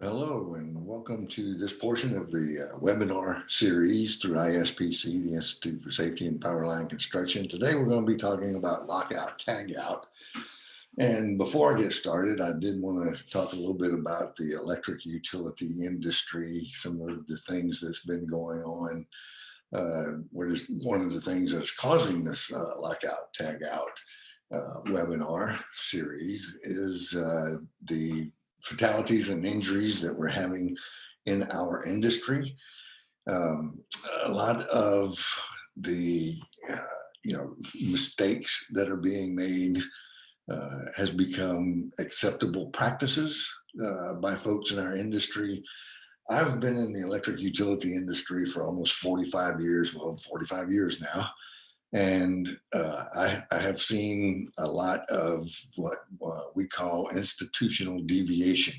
Hello and welcome to this portion of the webinar series through ISPC, the Institute for Safety and Powerline Construction. Today we're going to be talking about lockout, tagout. And before I get started, I did want to talk a little bit about the electric utility industry, some of the things that's been going on. What is one of the things that's causing this lockout, tagout webinar series is the fatalities and injuries that we're having in our industry. A lot of the mistakes that are being made has become acceptable practices by folks in our industry. I've been in the electric utility industry for almost 45 years, well, 45 years now. And I have seen a lot of what we call institutional deviation.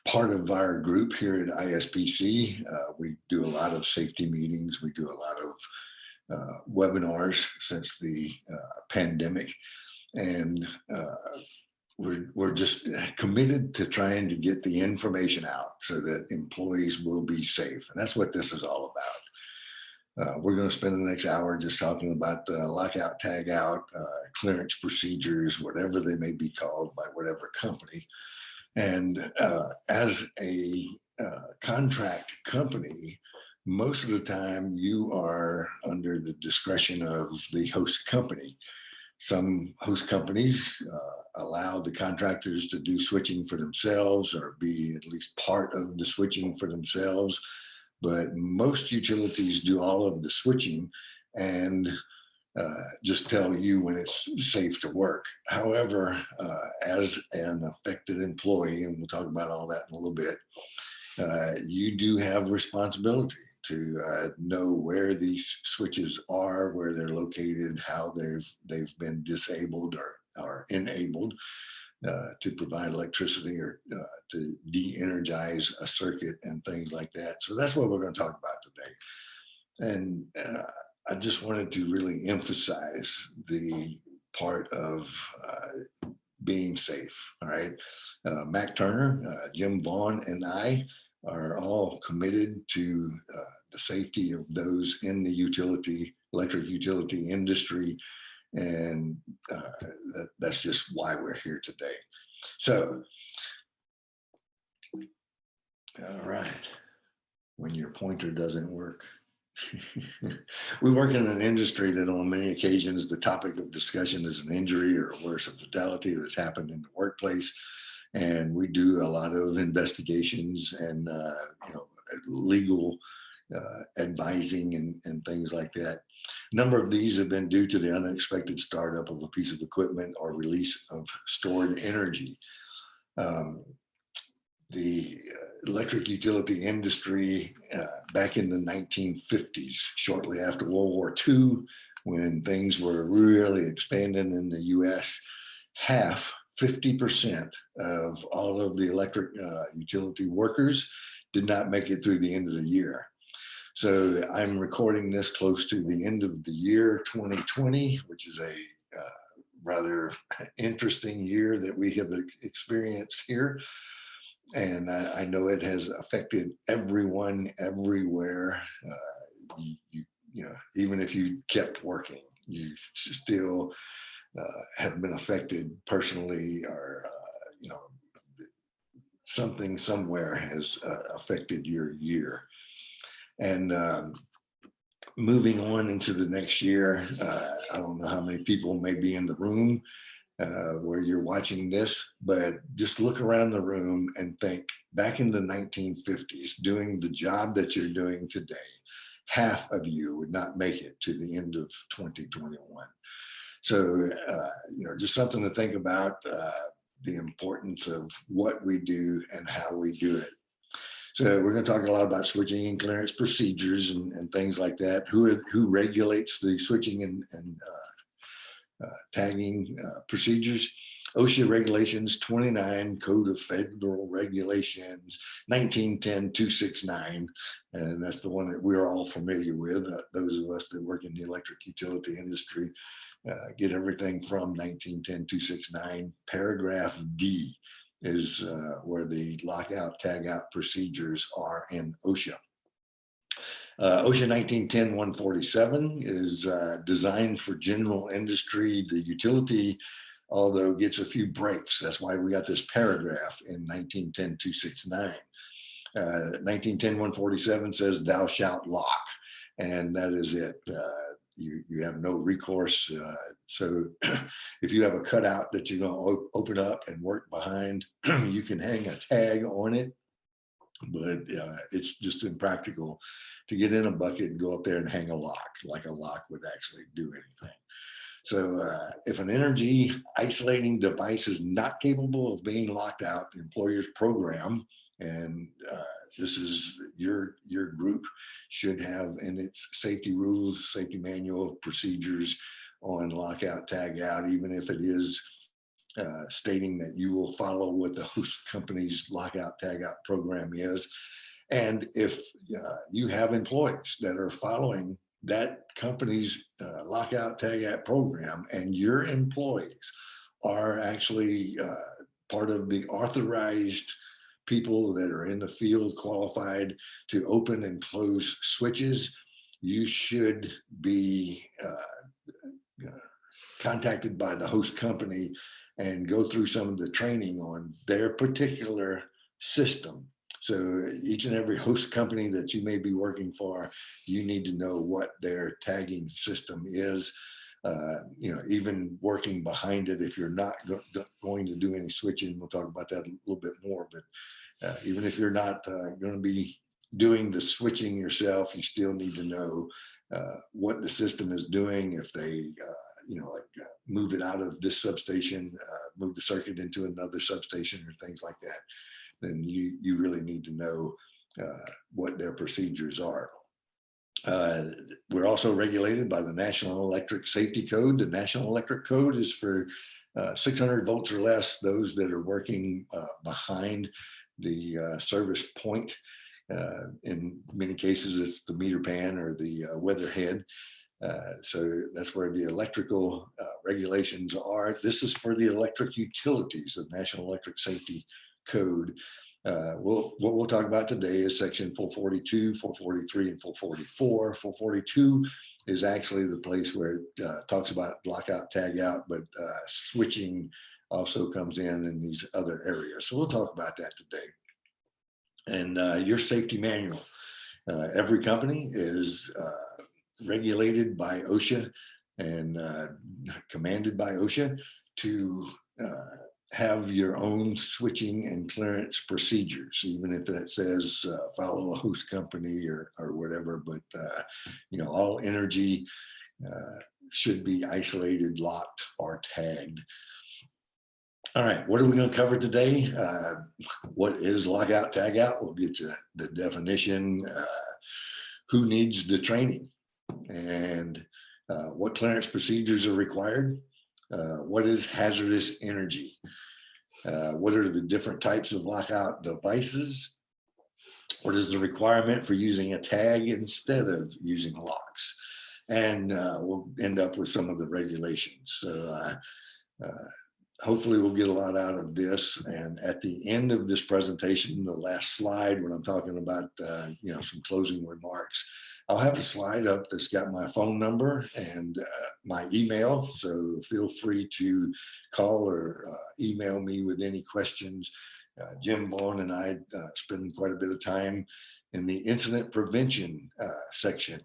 Part of our group here at ISPC, we do a lot of safety meetings. We do a lot of webinars since the pandemic. And we're just committed to trying to get the information out so that employees will be safe. And that's what this is all about. We're going to spend the next hour just talking about lockout, tagout, clearance procedures, whatever they may be called by whatever company. And as a contract company, most of the time you are under the discretion of the host company. Some host companies allow the contractors to do switching for themselves or be at least part of the switching for themselves. But most utilities do all of the switching and just tell you when it's safe to work. However, as an affected employee, and we'll talk about all that in a little bit, you do have responsibility to know where these switches are, where they're located, how they've been disabled or enabled to provide electricity or to de-energize a circuit and things like that. So that's what we're going to talk about today. And I just wanted to really emphasize the part of being safe. All right. Mac Turner, Jim Vaughn, and I are all committed to the safety of those in the electric utility industry. And that's just why we're here today. So, all right, when your pointer doesn't work. We work in an industry that on many occasions the topic of discussion is an injury or worse, a fatality that's happened in the workplace. And we do a lot of investigations and legal advising and things like that. A number of these have been due to the unexpected startup of a piece of equipment or release of stored energy. The electric utility industry back in the 1950s, shortly after World War II, when things were really expanding in the US, 50% of all of the electric utility workers did not make it through the end of the year. So I'm recording this close to the end of the year 2020, which is a rather interesting year that we have experienced here. And I know it has affected everyone everywhere. Even if you kept working, you still have been affected personally, or something somewhere has affected your year. And moving on into the next year, I don't know how many people may be in the room where you're watching this, but just look around the room and think back in the 1950s, doing the job that you're doing today, half of you would not make it to the end of 2021. So, just something to think about, the importance of what we do and how we do it. So we're going to talk a lot about switching and clearance procedures and things like that. Who regulates the switching and tagging procedures? OSHA Regulations 29, Code of Federal Regulations 1910-269, and that's the one that we're all familiar with. Those of us that work in the electric utility industry get everything from 1910-269, paragraph D. is where the lockout tagout procedures are in OSHA. OSHA 1910-147 is designed for general industry. The utility, although, gets a few breaks. That's why we got this paragraph in 1910-269. 1910-147 says, "Thou shalt lock," and that is it. You have no recourse. So if you have a cutout that you're going to open up and work behind, you can hang a tag on it, but it's just impractical to get in a bucket and go up there and hang a lock like a lock would actually do anything. So if an energy isolating device is not capable of being locked out, the employer's program, and this is your group, should have in its safety rules, safety manual, procedures on lockout, tag out, even if it is stating that you will follow what the host company's lockout, tag out program is. And if you have employees that are following that company's lockout, tag out program, and your employees are actually part of the authorized people that are in the field qualified to open and close switches, you should be contacted by the host company and go through some of the training on their particular system. So each and every host company that you may be working for, you need to know what their tagging system is. Even working behind it, if you're not going to do any switching, we'll talk about that a little bit more, but even if you're not going to be doing the switching yourself, you still need to know what the system is doing. If they move it out of this substation, move the circuit into another substation or things like that, then you really need to know what their procedures are. We're also regulated by the National Electric Safety Code. The National Electric Code is for 600 volts or less, those that are working behind the service point. In many cases, it's the meter pan or the weatherhead. So that's where the electrical regulations are. This is for the electric utilities, the National Electric Safety Code. What we'll talk about today is section 442, 443, and 444. 442 is actually the place where it talks about lockout, tag out, but switching also comes in these other areas. So we'll talk about that today. And your safety manual. Every company is regulated by OSHA and commanded by OSHA to have your own switching and clearance procedures, even if that says follow a host company or whatever. But all energy should be isolated, locked, or tagged. All right, what are we going to cover today? What is lockout, tag out? We'll get to the definition, who needs the training, and what clearance procedures are required. What is hazardous energy? What are the different types of lockout devices? What is the requirement for using a tag instead of using locks? And we'll end up with some of the regulations. So hopefully we'll get a lot out of this. And at the end of this presentation, the last slide, when I'm talking about some closing remarks, I'll have a slide up that's got my phone number and my email. So feel free to call or email me with any questions. Jim Vaughn and I spend quite a bit of time in the incident prevention section,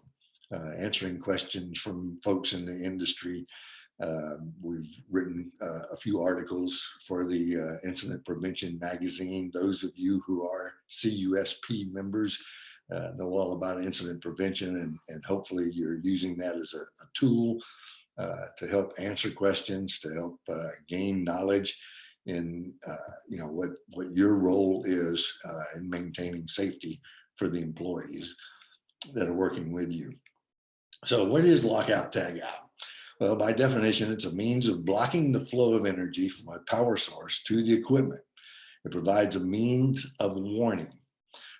answering questions from folks in the industry. We've written a few articles for the Incident Prevention magazine. Those of you who are CUSP members know all about incident prevention, and hopefully you're using that as a tool to help answer questions, to help gain knowledge in what your role is in maintaining safety for the employees that are working with you. So what is lockout, tag out? Well, by definition, it's a means of blocking the flow of energy from a power source to the equipment. It provides a means of warning,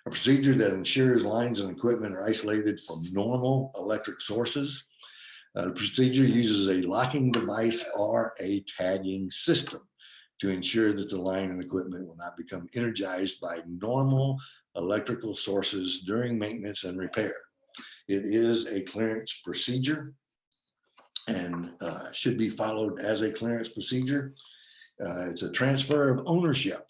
a procedure that ensures lines and equipment are isolated from normal electric sources. The procedure uses a locking device or a tagging system. to ensure that the line and equipment will not become energized by normal electrical sources during maintenance and repair. It is a clearance procedure and should be followed as a clearance procedure. It's a transfer of ownership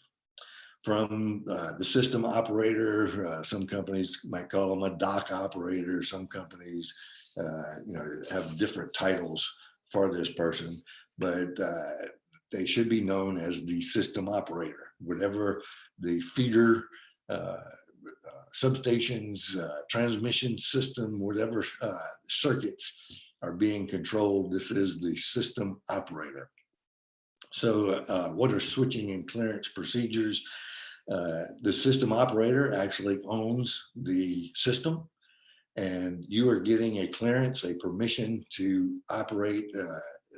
from the system operator. Some companies might call them a dock operator. Some companies, have different titles for this person, but they should be known as the system operator. Whatever the feeder, substations, transmission system, whatever circuits are being controlled, this is the system operator. So what are switching and clearance procedures? The system operator actually owns the system, and you are getting a clearance, a permission to operate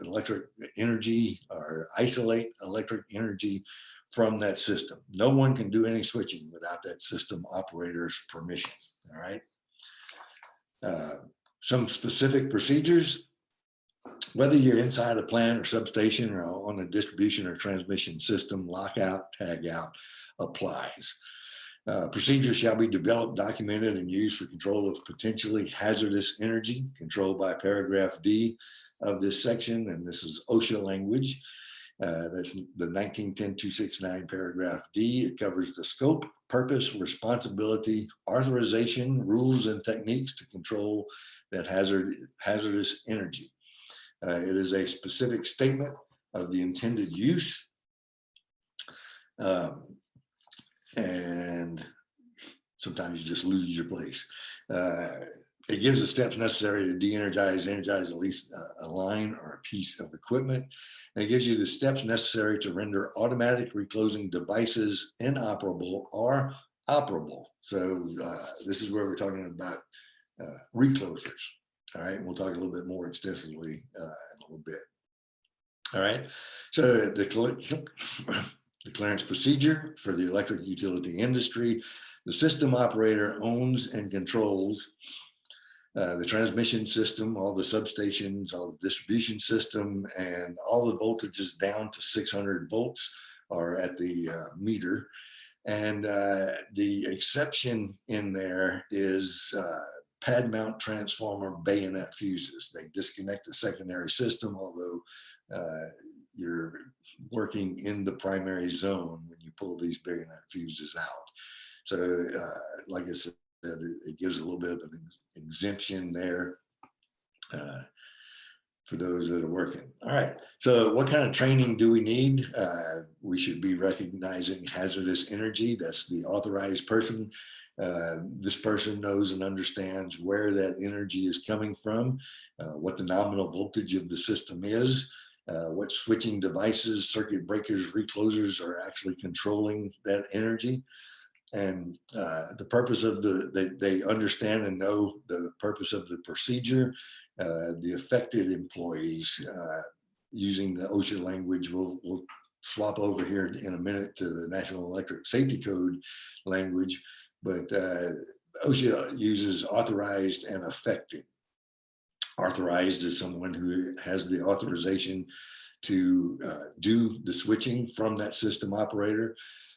electric energy or isolate electric energy from that system. No one can do any switching without that system operator's permission. All right. Some specific procedures, whether you're inside a plant or substation or on a distribution or transmission system, lockout, tagout applies. Procedures shall be developed, documented, and used for control of potentially hazardous energy, controlled by paragraph D of this section, and this is OSHA language. That's the 1910-269 paragraph D. It covers the scope, purpose, responsibility, authorization, rules, and techniques to control that hazardous energy. It is a specific statement of the intended use. And sometimes you just lose your place. It gives the steps necessary to de-energize, energize at least a line or a piece of equipment. And it gives you the steps necessary to render automatic reclosing devices inoperable or operable. So this is where we're talking about reclosers. All right, we'll talk a little bit more extensively in a little bit. All right, so the clearance procedure for the electric utility industry. The system operator owns and controls the transmission system, all the substations, all the distribution system, and all the voltages down to 600 volts are at the meter. And the exception in there is pad mount transformer bayonet fuses. They disconnect the secondary system, although you're working in the primary zone when you pull these bayonet fuses out. So like I said, it gives a little bit of an exemption there for those that are working. All right, so what kind of training do we need? We should be recognizing hazardous energy. That's the authorized person. This person knows and understands where that energy is coming from, what the nominal voltage of the system is, what switching devices, circuit breakers, reclosers are actually controlling that energy. And the purpose of they understand and know the purpose of the procedure. The affected employees, using the OSHA language, we'll swap over here in a minute to the National Electric Safety Code language, but OSHA uses authorized and affected. Authorized is someone who has the authorization to do the switching from that system operator.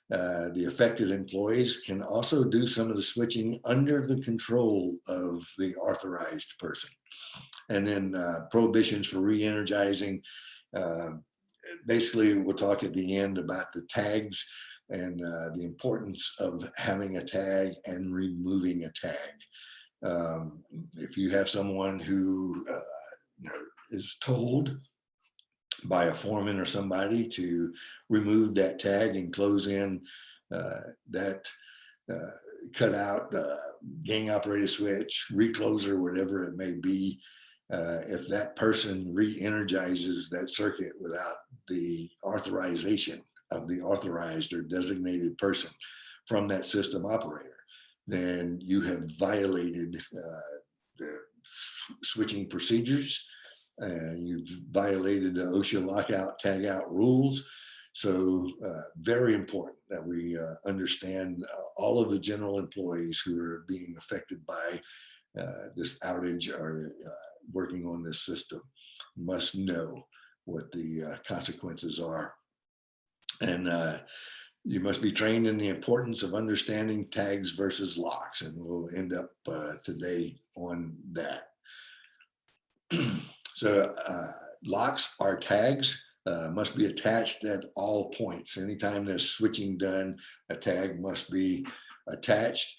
The affected employees can also do some of the switching under the control of the authorized person. And then prohibitions for re-energizing. Basically, we'll talk at the end about the tags and the importance of having a tag and removing a tag. If you have someone who is told by a foreman or somebody to remove that tag and close in that cutout, gang operated switch, recloser, whatever it may be, if that person re-energizes that circuit without the authorization of the authorized or designated person from that system operator, then you have violated the switching procedures. You've violated the OSHA lockout, tagout rules. So very important that we understand all of the general employees who are being affected by this outage or working on this system must know what the consequences are And you must be trained in the importance of understanding tags versus locks. And we'll end up today on that. So locks are tags, must be attached at all points. Anytime there's switching done, a tag must be attached.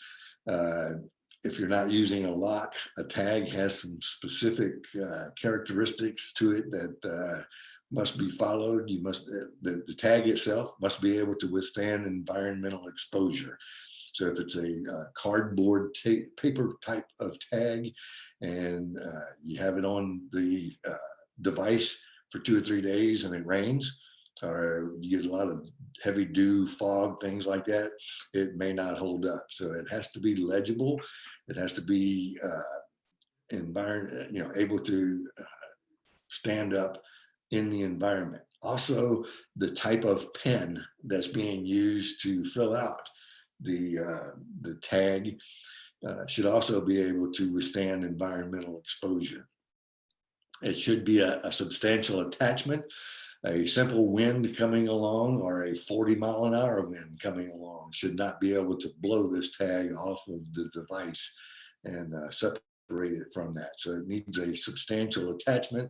If you're not using a lock, a tag has some specific characteristics to it that must be followed. You must the tag itself must be able to withstand environmental exposure. So if it's a cardboard paper type of tag and you have it on the device for 2 or 3 days and it rains, or you get a lot of heavy dew, fog, things like that, it may not hold up. So it has to be legible. It has to be able to stand up in the environment. Also, the type of pen that's being used to fill out the tag should also be able to withstand environmental exposure. It should be a substantial attachment. A simple wind coming along or a 40-mile-an-hour wind coming along should not be able to blow this tag off of the device and separate it from that. So it needs a substantial attachment.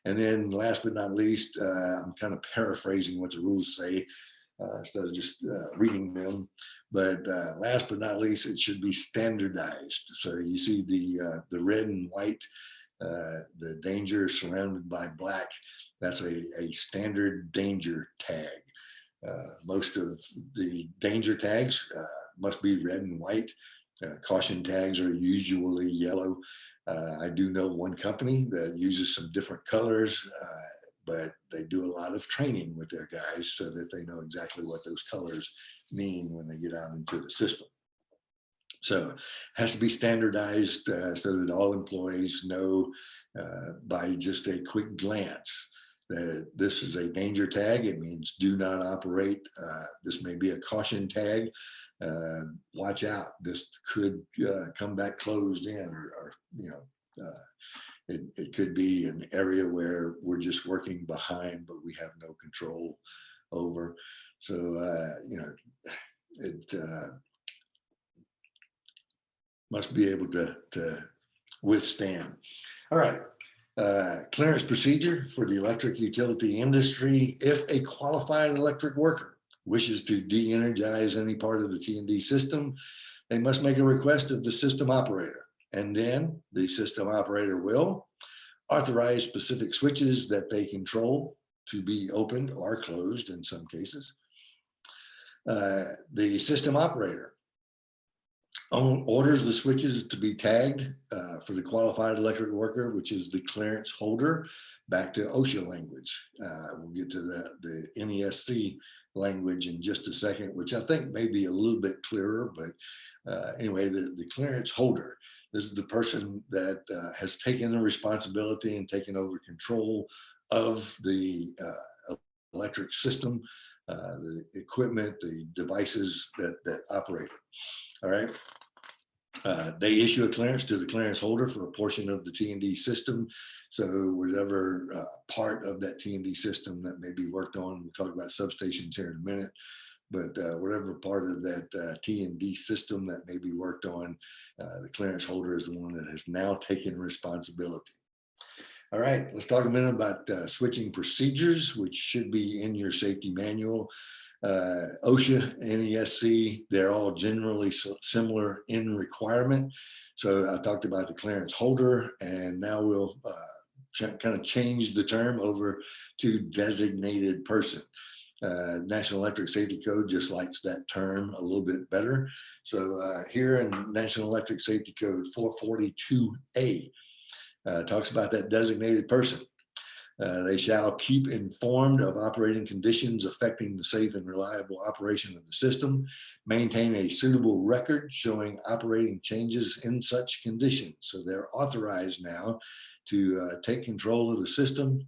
And then last but not least, I'm kind of paraphrasing what the rules say instead of just reading them. But last but not least, it should be standardized. So you see the red and white, the danger surrounded by black, that's a standard danger tag. Most of the danger tags must be red and white. Caution tags are usually yellow. I do know one company that uses some different colors, but they do a lot of training with their guys so that they know exactly what those colors mean when they get out into the system. So it has to be standardized so that all employees know by just a quick glance that this is a danger tag. It means do not operate. This may be a caution tag. Watch out. This could come back closed in, or it could be an area where we're just working behind, but we have no control over. So, it must be able to withstand. All right. Clearance procedure for the electric utility industry. If a qualified electric worker wishes to de-energize any part of the T&D system, they must make a request of the system operator, and then the system operator will authorize specific switches that they control to be opened or closed in some cases. The system operator orders the switches to be tagged for the qualified electric worker, which is the clearance holder, back to OSHA language. We'll get to the NESC language in just a second, which I think may be a little bit clearer, but anyway, the clearance holder, this is the person that has taken the responsibility and taken over control of the electric system, the equipment, the devices that operate it. All right. They issue a clearance to the clearance holder for a portion of the T&D system. So whatever part of that T&D system that may be worked on, we'll talk about substations here in a minute, but whatever part of that T&D system that may be worked on, the clearance holder is the one that has now taken responsibility. All right, let's talk a minute about switching procedures, which should be in your safety manual. OSHA, NESC, they're all generally similar in requirement. So I talked about the clearance holder, and now we'll kind of change the term over to designated person. National Electric Safety Code just likes that term a little bit better. So here in National Electric Safety Code 442A, talks about that designated person. They shall keep informed of operating conditions affecting the safe and reliable operation of the system, maintain a suitable record showing operating changes in such conditions. So they're authorized now to take control of the system.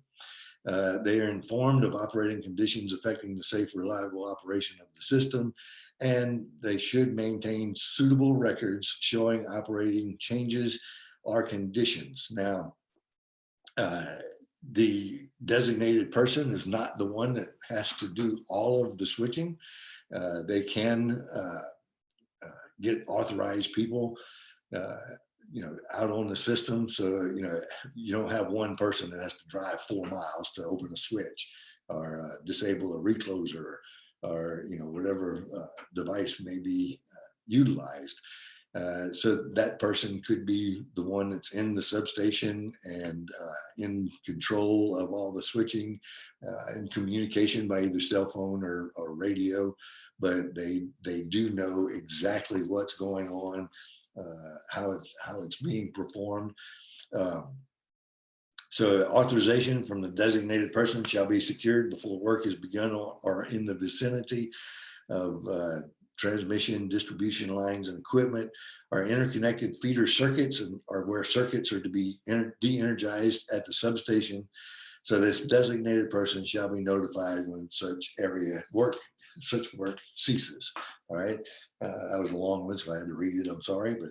They are informed of operating conditions affecting the safe, reliable operation of the system, and they should maintain suitable records showing operating changes or conditions. Now, the designated person is not the one that has to do all of the switching. They can get authorized people, uh, out on the system. So, you don't have one person that has to drive 4 miles to open a switch or disable a recloser or, whatever device may be utilized. So that person could be the one that's in the substation and in control of all the switching and communication by either cell phone or radio, but they do know exactly what's going on, how it's being performed. Um, so authorization from the designated person shall be secured before work is begun or in the vicinity of transmission, distribution lines and equipment, are interconnected feeder circuits, and or where circuits are to be de-energized at the substation. So this designated person shall be notified when such work ceases. All right, that was a long one, so I had to read it. I'm sorry, but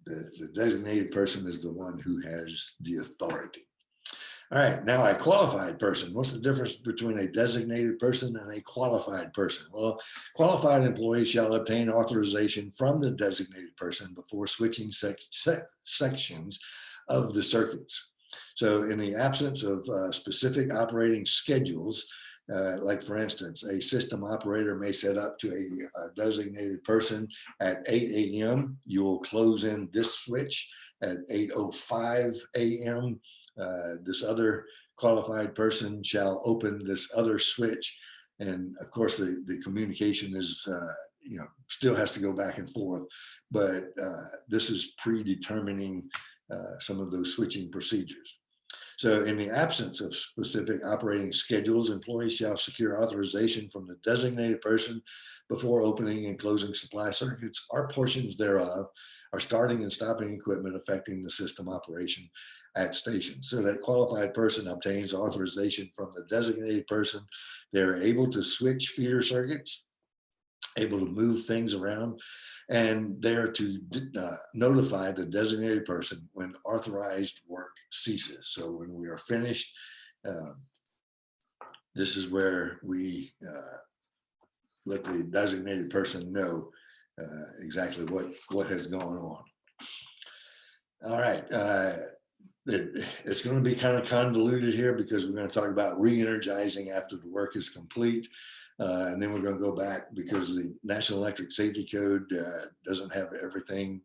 the designated person is the one who has the authority. All right, now a qualified person. What's the difference between a designated person and a qualified person? Well, qualified employees shall obtain authorization from the designated person before switching sections of the circuits. So in the absence of specific operating schedules, like for instance, a system operator may set up to a designated person at 8 a.m. You will close in this switch at 8:05 a.m. This other qualified person shall open this other switch. And of course, the communication is, still has to go back and forth, but this is predetermining some of those switching procedures. So in the absence of specific operating schedules, employees shall secure authorization from the designated person before opening and closing supply circuits or portions thereof, or starting and stopping equipment affecting the system operation at stations. So that qualified person obtains authorization from the designated person. They're able to switch feeder circuits, able to move things around, and they're to notify the designated person when authorized work ceases. So when we are finished, this is where we let the designated person know exactly what has gone on. All right. It's going to be kind of convoluted here because we're going to talk about re-energizing after the work is complete. And then we're going to go back because the National Electric Safety Code doesn't have everything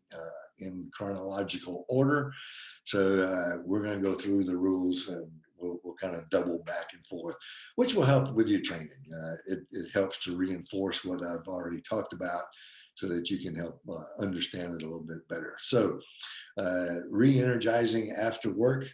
in chronological order. So we're going to go through the rules and we'll kind of double back and forth, which will help with your training. It helps to reinforce what I've already talked about so that you can help understand it a little bit better. So re-energizing after work.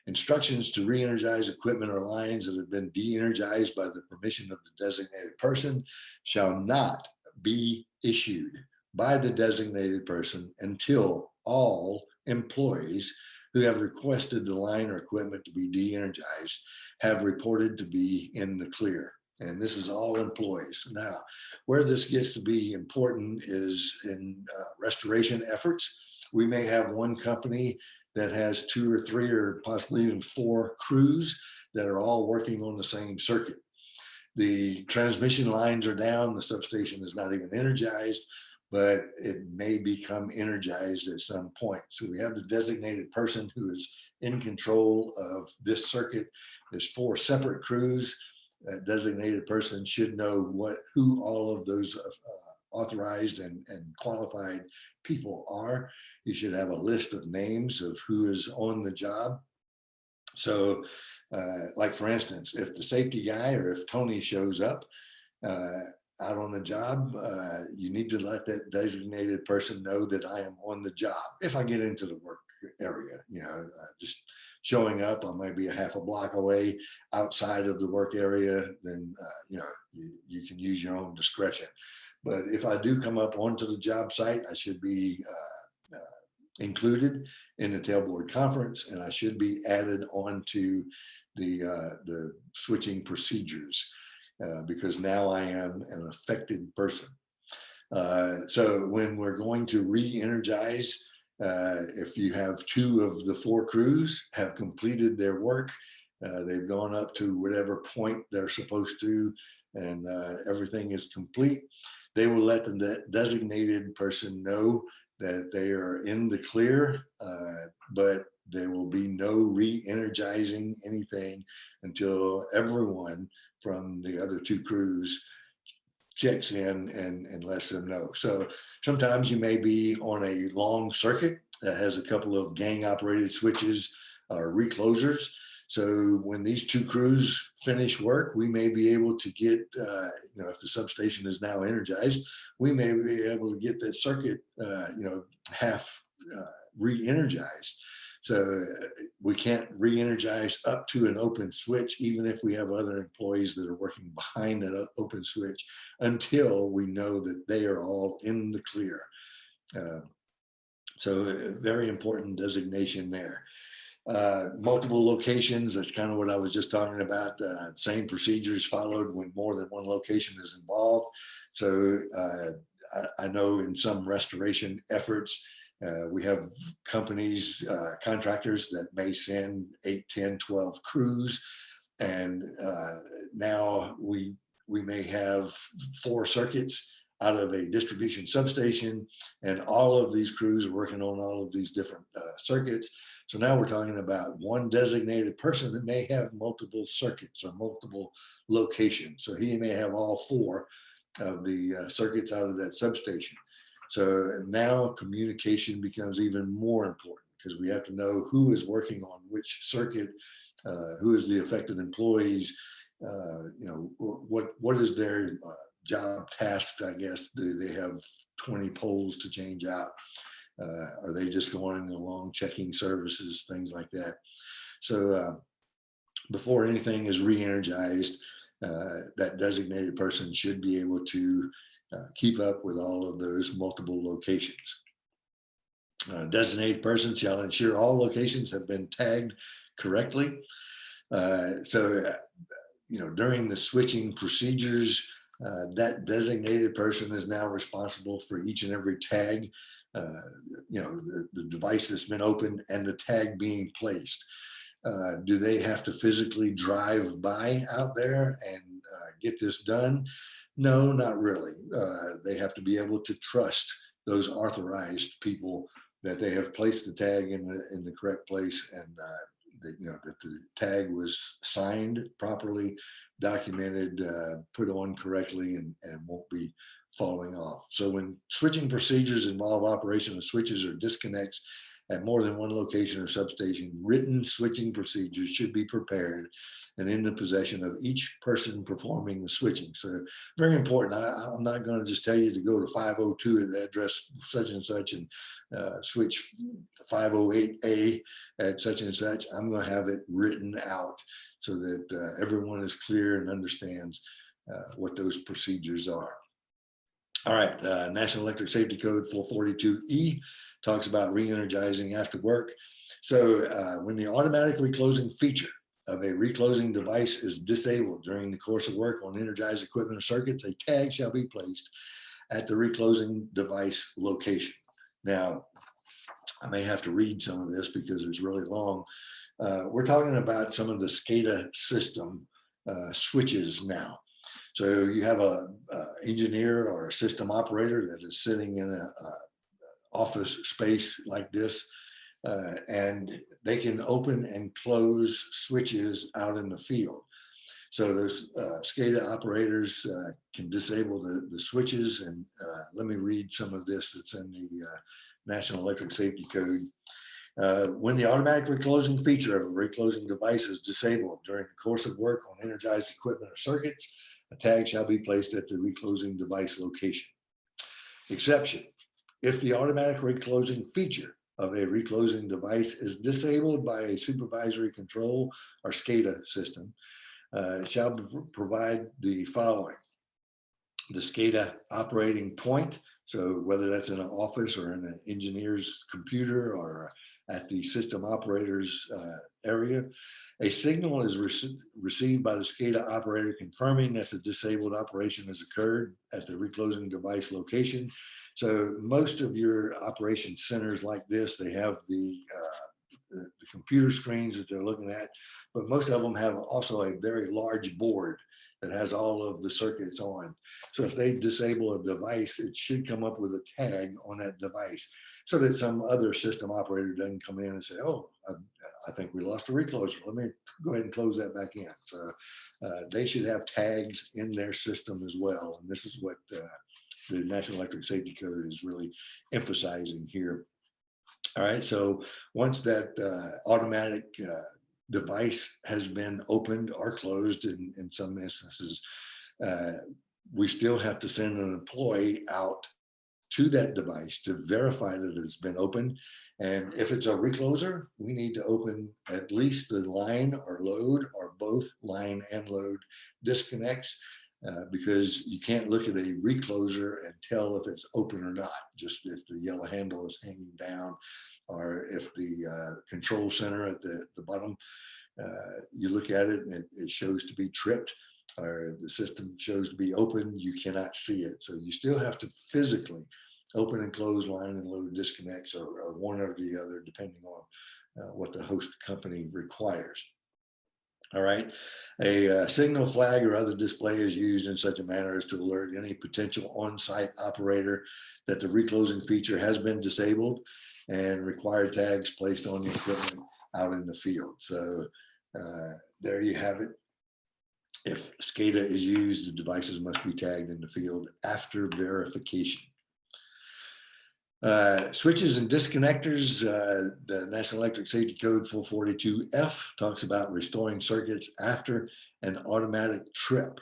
Instructions to re-energize equipment or lines that have been de-energized by the permission of the designated person shall not be issued by the designated person until all employees who have requested the line or equipment to be de-energized have reported to be in the clear. And this is all employees. Now, where this gets to be important is in restoration efforts. We may have one company that has 2 or 3 or possibly even 4 crews that are all working on the same circuit. The transmission lines are down, the substation is not even energized, but it may become energized at some point. So we have the designated person who is in control of this circuit. There's 4 separate crews. That designated person should know who all of those authorized and qualified people are. You should have a list of names of who is on the job. So like for instance, if the safety guy or if Tony shows up out on the job, you need to let that designated person know that I am on the job. If I get into the work area, just showing up, I might be a half a block away outside of the work area, then you can use your own discretion. But if I do come up onto the job site, I should be included in the tailboard conference, and I should be added onto the switching procedures because now I am an affected person. So when we're going to re-energize If you have 2 of the 4 crews have completed their work, they've gone up to whatever point they're supposed to, and everything is complete, they will let the designated person know that they are in the clear, but there will be no re-energizing anything until everyone from the other 2 crews checks in and lets them know. So sometimes you may be on a long circuit that has a couple of gang operated switches or reclosers. So when these 2 crews finish work, we may be able to get, if the substation is now energized, we may be able to get that circuit, half re-energized. So we can't re-energize up to an open switch, even if we have other employees that are working behind that open switch, until we know that they are all in the clear. So very important designation there. Multiple locations, that's kind of what I was just talking about. Same procedures followed when more than one location is involved. So I know in some restoration efforts, we have companies, contractors that may send 8, 10, 12 crews. And now we may have 4 circuits out of a distribution substation, and all of these crews are working on all of these different circuits. So now we're talking about one designated person that may have multiple circuits or multiple locations. So he may have all 4 of the circuits out of that substation. So now communication becomes even more important, because we have to know who is working on which circuit, who is the affected employees, what is their job tasks, I guess. Do they have 20 poles to change out? Are they just going along checking services, things like that? So before anything is re-energized, that designated person should be able to keep up with all of those multiple locations. Designated person shall ensure all locations have been tagged correctly. During the switching procedures, that designated person is now responsible for each and every tag, the device that's been opened and the tag being placed. Do they have to physically drive by out there and get this done? No, not really. They have to be able to trust those authorized people that they have placed the tag in the correct place, and that the tag was signed properly, documented, put on correctly, and won't be falling off. So when switching procedures involve operation of switches or disconnects at more than one location or substation, written switching procedures should be prepared and in the possession of each person performing the switching. So very important. I'm not going to just tell you to go to 502 at address such and such and switch 508A at such and such. I'm going to have it written out so that everyone is clear and understands what those procedures are. All right, National Electric Safety Code 442E talks about re-energizing after work. So when the automatic reclosing feature of a reclosing device is disabled during the course of work on energized equipment or circuits, a tag shall be placed at the reclosing device location. Now, I may have to read some of this because it's really long. We're talking about some of the SCADA system switches now. So you have a engineer or a system operator that is sitting in a office space like this, and they can open and close switches out in the field. So those SCADA operators can disable the switches. And let me read some of this that's in the National Electric Safety Code. When the automatic reclosing feature of a reclosing device is disabled during the course of work on energized equipment or circuits, a tag shall be placed at the reclosing device location. Exception: if the automatic reclosing feature of a reclosing device is disabled by a supervisory control or SCADA system, it shall provide the following: the SCADA operating point, so whether that's in an office or in an engineer's computer or at the system operator's area. A signal is received by the SCADA operator confirming that the disabled operation has occurred at the reclosing device location. So most of your operation centers like this, they have the computer screens that they're looking at, but most of them have also a very large board that has all of the circuits on. So if they disable a device, it should come up with a tag on that device so that some other system operator doesn't come in and say, oh, I think we lost a recloser. Let me go ahead and close that back in. So they should have tags in their system as well. And this is what the National Electric Safety Code is really emphasizing here. All right, so once that automatic device has been opened or closed in some instances, we still have to send an employee out to that device to verify that it's been opened. And if it's a recloser, we need to open at least the line or load or both line and load disconnects, because you can't look at a recloser and tell if it's open or not, just if the yellow handle is hanging down, or if the control center at the bottom, you look at it and it shows to be tripped, or the system shows to be open, you cannot see it. So you still have to physically open and close line and load disconnects, or one or the other, depending on what the host company requires. All right, a signal flag or other display is used in such a manner as to alert any potential on-site operator that the reclosing feature has been disabled, and required tags placed on the equipment out in the field. So there you have it. If SCADA is used, the devices must be tagged in the field after verification. Switches and disconnectors, the National Electric Safety Code 442F talks about restoring circuits after an automatic trip.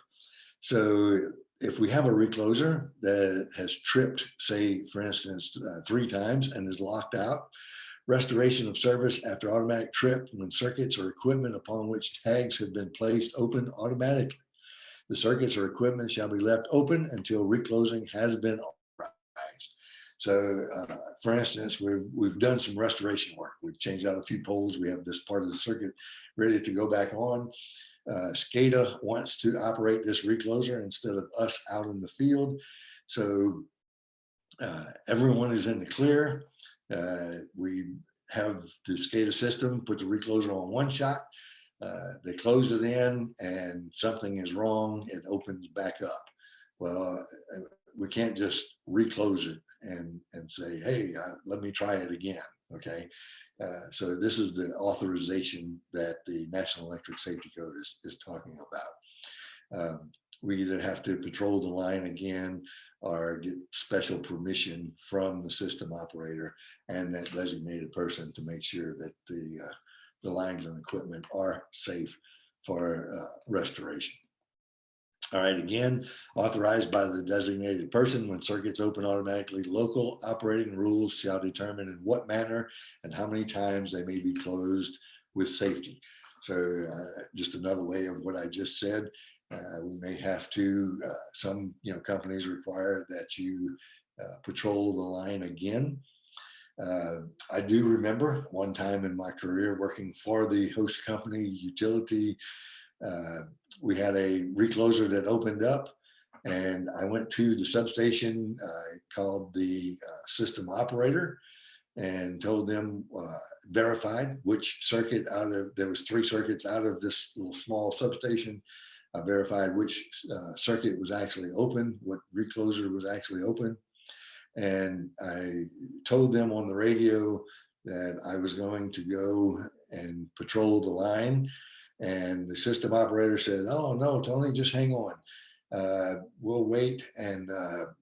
So if we have a recloser that has tripped, say, for instance, 3 times and is locked out, restoration of service after automatic trip when circuits or equipment upon which tags have been placed open automatically. The circuits or equipment shall be left open until reclosing has been authorized. So, for instance, we've done some restoration work. We've changed out a few poles. We have this part of the circuit ready to go back on. SCADA wants to operate this recloser instead of us out in the field. So everyone is in the clear. We have the SCADA system put the recloser on one shot. They close it in and something is wrong. It opens back up. Well, we can't just reclose it and say, hey, let me try it again. Okay. So this is the authorization that the National Electric Safety Code is talking about. We either have to patrol the line again or get special permission from the system operator and that designated person to make sure that the lines and equipment are safe for restoration. All right, again, authorized by the designated person. When circuits open automatically, local operating rules shall determine in what manner and how many times they may be closed with safety. So just another way of what I just said. We may have to, some companies require that you patrol the line again. I do remember one time in my career working for the host company utility, we had a recloser that opened up, and I went to the substation, called the system operator and told them, verified which circuit there was 3 circuits out of this little small substation. I verified which circuit was actually open, what recloser was actually open. And I told them on the radio that I was going to go and patrol the line. And the system operator said, oh, no, Tony, just hang on. We'll wait and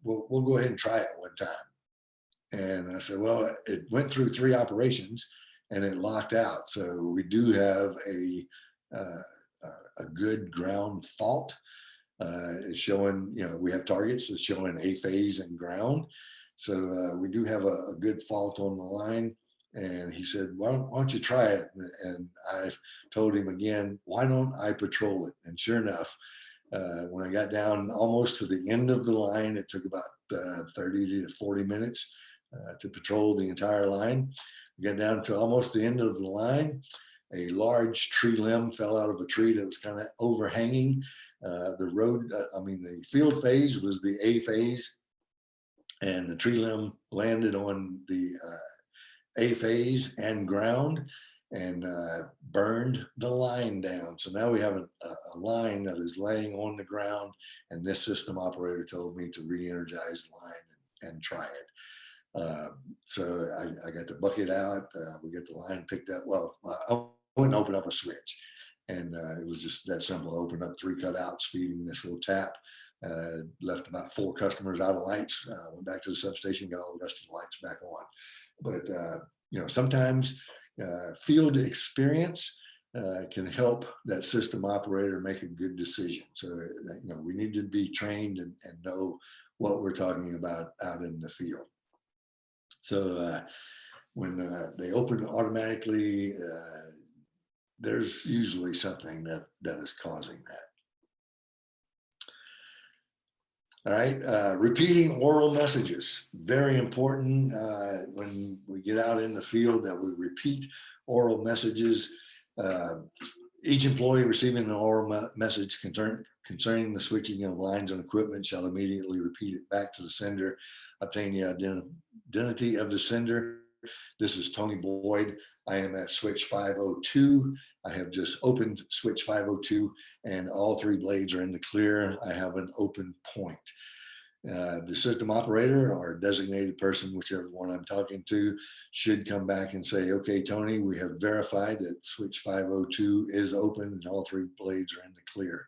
we'll go ahead and try it one time. And I said, well, it went through 3 operations and it locked out. So we do have a good ground fault. It's showing, we have targets that's showing A phase and ground. So we do have a good fault on the line. And he said, why don't you try it? And I told him again, why don't I patrol it? And sure enough, when I got down almost to the end of the line, it took about 30 to 40 minutes to patrol the entire line. We got down to almost the end of the line. A large tree limb fell out of a tree that was kind of overhanging the road. The field phase was the A phase, and the tree limb landed on the A phase and ground and burned the line down. So now we have a line that is laying on the ground, and this system operator told me to re-energize the line and try it. So I got the bucket out. We get the line picked up. Well, I went and opened up a switch, and it was just that simple. Opened up 3 cutouts feeding this little tap. Left about 4 customers out of lights. Went back to the substation, got all the rest of the lights back on. But sometimes field experience can help that system operator make a good decision. So we need to be trained and know what we're talking about out in the field. So when they open automatically, there's usually something that is causing that. All right, repeating oral messages, very important when we get out in the field that we repeat oral messages. Each employee receiving an oral message concerning the switching of lines and equipment shall immediately repeat it back to the sender, obtain the identity of the sender. This is Tony Boyd. I am at switch 502. I have just opened switch 502 and all 3 blades are in the clear. I have an open point. The system operator or designated person, whichever one I'm talking to, should come back and say, okay, Tony, we have verified that switch 502 is open and all 3 blades are in the clear.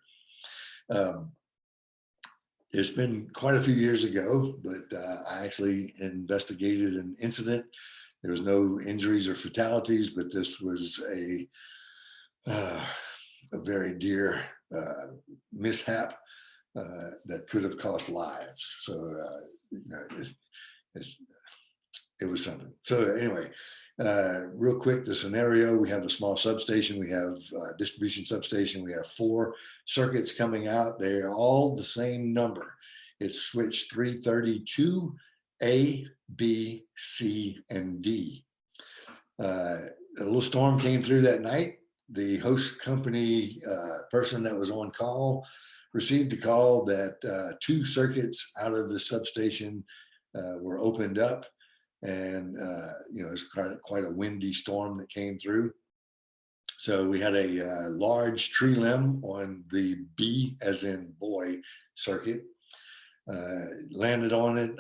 It's been quite a few years ago, but I actually investigated an incident. There was no injuries or fatalities, but this was a very dear mishap that could have cost lives. So it was something. So anyway, real quick, the scenario: we have a small substation, we have a distribution substation, we have 4 circuits coming out. They are all the same number. It's switch 332. A, B, C, and D. A little storm came through that night. The host company person that was on call received a call that 2 circuits out of the substation were opened up, and it was quite a windy storm that came through. So we had a large tree limb on the B, as in boy, circuit. Landed on it,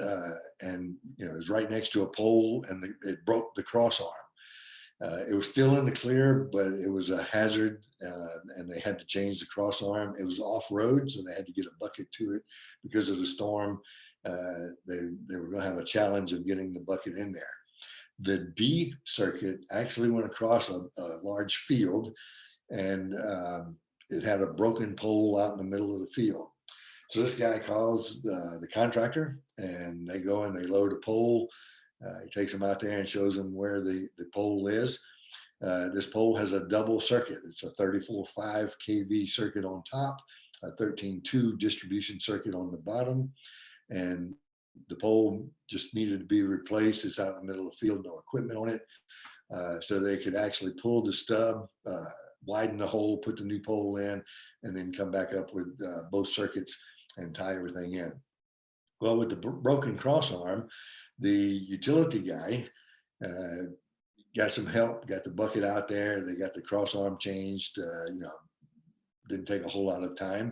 and it was right next to a pole, and it broke the cross arm. It was still in the clear, but it was a hazard, and they had to change the cross arm. It was off road, so they had to get a bucket to it because of the storm. They were going to have a challenge of getting the bucket in there. The D circuit actually went across a large field, and it had a broken pole out in the middle of the field. So this guy calls the contractor, and they go and they load a pole. He takes them out there and shows them where the pole is. This pole has a double circuit. It's a 34.5 kV circuit on top, a 13.2 distribution circuit on the bottom, and the pole just needed to be replaced. It's out in the middle of the field, no equipment on it. So they could actually pull the stub, widen the hole, put the new pole in, and then come back up with both circuits and tie everything in. Well, with the broken cross arm, the utility guy got some help, got the bucket out there. They got the cross arm changed. Didn't take a whole lot of time,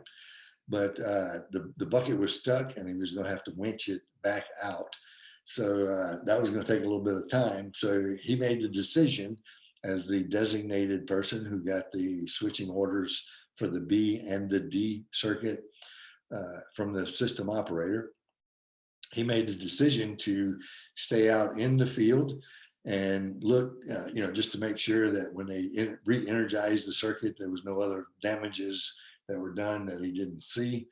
but the bucket was stuck, and he was going to have to winch it back out. So that was going to take a little bit of time. So he made the decision, as the designated person who got the switching orders for the B and the D circuit from the system operator. He made the decision to stay out in the field and look, just to make sure that when they re-energized the circuit, there was no other damages that were done that he didn't see.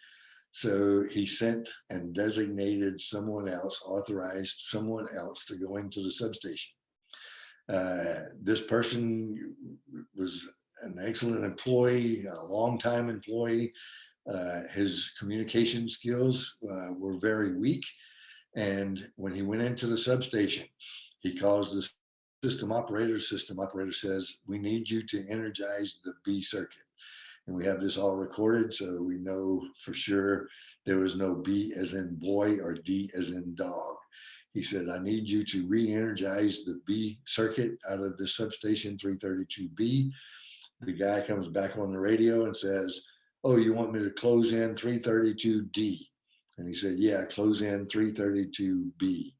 So he sent and designated someone else, authorized someone else to go into the substation. This person was an excellent employee, a long-time employee. His communication skills were very weak. And when he went into the substation, he caused the system operator. System operator says, we need you to energize the B circuit. And we have this all recorded, so we know for sure there was no B as in boy or D as in dog. He said, I need you to re-energize the B circuit out of the substation 332B. The guy comes back on the radio and says, oh, you want me to close in 332D? And he said, yeah, close in 332B.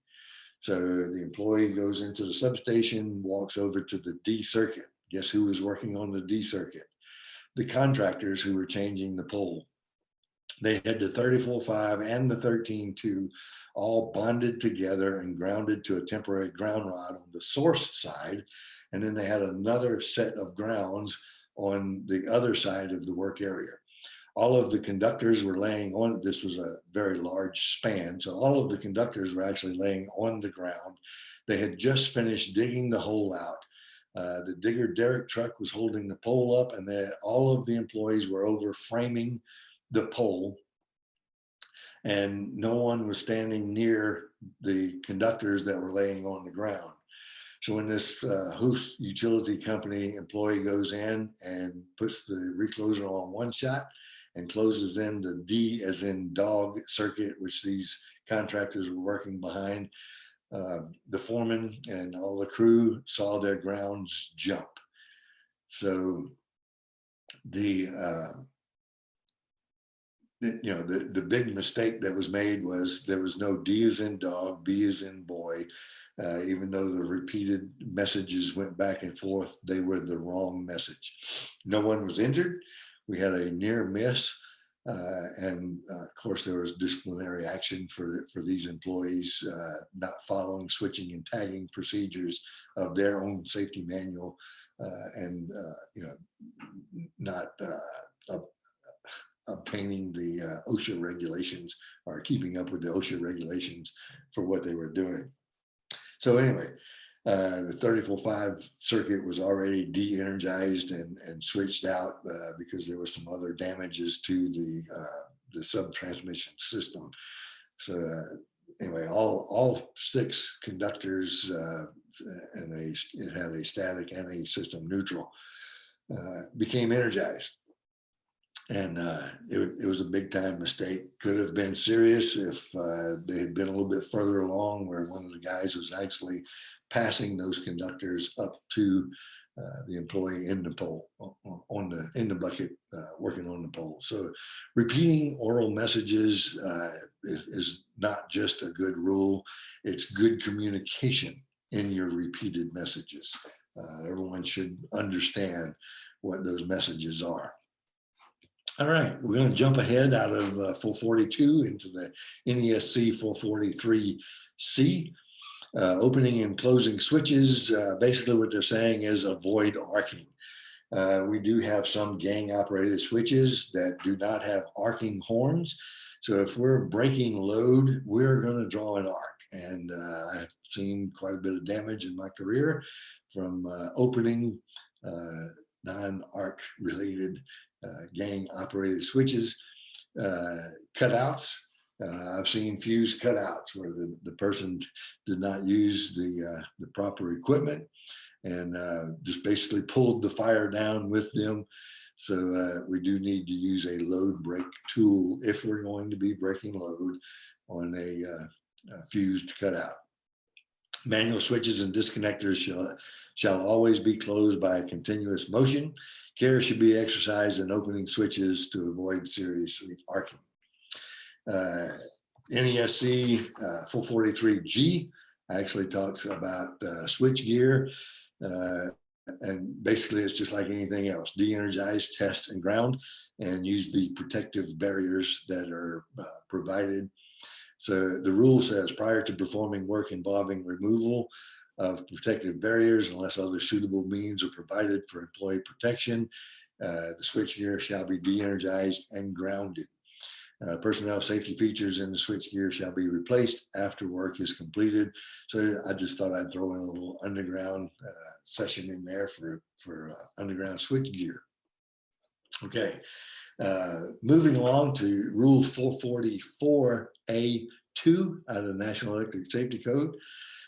So the employee goes into the substation, walks over to the D circuit. Guess who was working on the D circuit? The contractors who were changing the pole. They had the 34.5 and the 13.2 all bonded together and grounded to a temporary ground rod on the source side. And then they had another set of grounds on the other side of the work area. All of the conductors were laying on, this was a very large span, so all of the conductors were actually laying on the ground. They had just finished digging the hole out. The digger derrick truck was holding the pole up, and all of the employees were over framing the pole, and no one was standing near the conductors that were laying on the ground. So when this host utility company employee goes in and puts the recloser on one shot and closes in the D as in dog circuit, which these contractors were working behind, the foreman and all the crew saw their grounds jump. So the big mistake that was made was there was no D as in dog, B as in boy. Even though the repeated messages went back and forth, they were the wrong message. No one was injured. We had a near miss. And of course, there was disciplinary action for these employees not following switching and tagging procedures of their own safety manual, and not obtaining the OSHA regulations or keeping up with the OSHA regulations for what they were doing. So anyway, the 34.5 circuit was already de-energized and switched out because there was some other damages to the sub-transmission system. So anyway, all 6 conductors, and it had a static and a system neutral, became energized. And it was a big time mistake. Could have been serious if they had been a little bit further along, where one of the guys was actually passing those conductors up to the employee in the pole, in the bucket, working on the pole. So repeating oral messages is not just a good rule, it's good communication in your repeated messages. Everyone should understand what those messages are. All right, we're going to jump ahead out of 442 into the NESC 443C. Opening and closing switches, basically what they're saying is avoid arcing. We do have some gang operated switches that do not have arcing horns. So if we're breaking load, we're going to draw an arc. And I've seen quite a bit of damage in my career from opening non-arc related gang operated switches. Cutouts. I've seen fuse cutouts where the person did not use the proper equipment and just basically pulled the fire down with them. So we do need to use a load break tool if we're going to be breaking load on a fused cutout. Manual switches and disconnectors shall always be closed by a continuous motion. Care should be exercised in opening switches to avoid seriously arcing. NESC 443G actually talks about switch gear, and basically it's just like anything else: de-energize, test, and ground, and use the protective barriers that are provided. So the rule says, prior to performing work involving removal of protective barriers, unless other suitable means are provided for employee protection, the switchgear shall be de-energized and grounded. Personnel safety features in the switchgear shall be replaced after work is completed. So I just thought I'd throw in a little underground session in there for underground switchgear. Okay. Moving along to Rule 444A2 out of the National Electric Safety Code.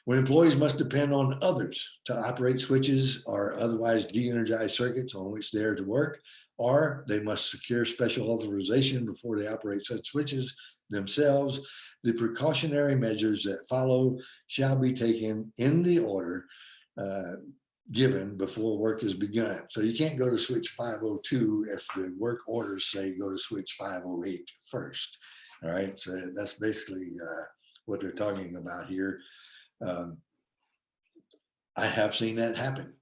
When employees must depend on others to operate switches or otherwise de-energize circuits on which they are to work, or they must secure special authorization before they operate such switches themselves, the precautionary measures that follow shall be taken in the order given before work is begun. So you can't go to switch 502 if the work orders say go to switch 508 first. All right, so that's basically what they're talking about here. I have seen that happen.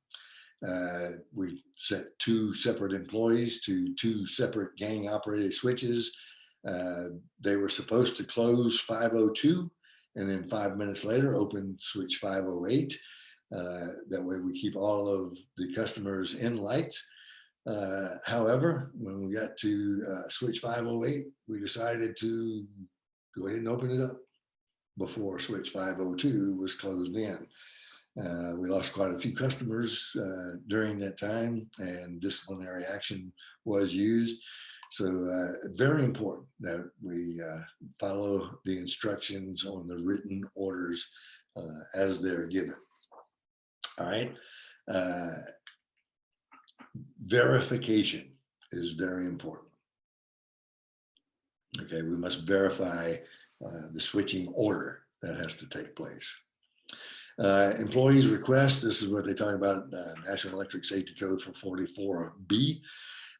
We set 2 separate employees to 2 separate gang operated switches. They were supposed to close 502 and then 5 minutes later open switch 508. That way we keep all of the customers in lights. However, when we got to switch 508, we decided to go ahead and open it up before switch 502 was closed in. We lost quite a few customers during that time, and disciplinary action was used. So very important that we follow the instructions on the written orders as they're given. All right. Verification is very important. Okay, we must verify the switching order that has to take place. Employees request, this is what they talk about, National Electric Safety Code 444B.